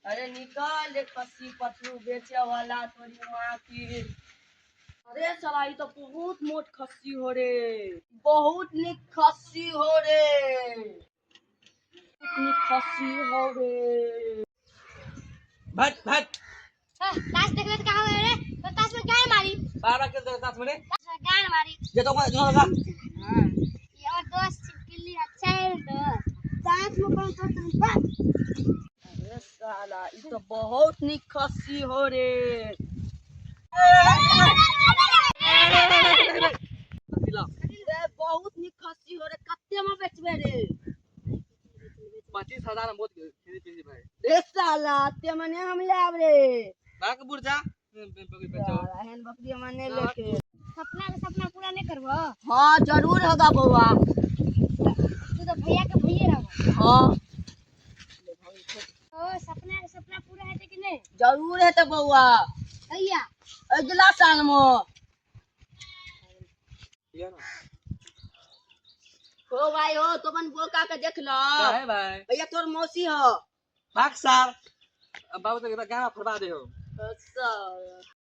अरे निकाल रे खस्सी पतलू बेचे वाला तोरी माँ की। अरे साला ये तो बहुत मोट खस्सी हो रे, बहुत निक खस्सी हो रे, बहुत निक खस्सी हो रे। भट भट ताश देखले तो कहां रे तो ताश में गाय मारी बारह के दस मिनट ताश में गाय मारी ये तो जो लगा हां ये और दोस्त चिपकली अच्छा है तो ताश में कौन सा तरीका। अरे साला ये तो बहुत निक खस्सी हो रे। रे बहुत निक खस्सी हो रे, कत्ते में बेचबे रे? 25,000 में बहुत पीसी भाई। रे साला ते मने हम लेब रे। बाक बुरजा बेचो साला हेन बकरी मने लेके सपना पूरा नहीं करबो। हाँ जरूर होगा बउआ। तू तो भैया के भैया रहो। हाँ ओ सपना पूरा है कि नहीं? जरूर है तो बउआ, भैया अगला साल में। ये ना हो भाई हो तो मन बोका के देख लो। क्या है भाई? भैया तोर मौसी हो। भाग सार अब बाबू तो गाना फरवा दे हो। अच्छा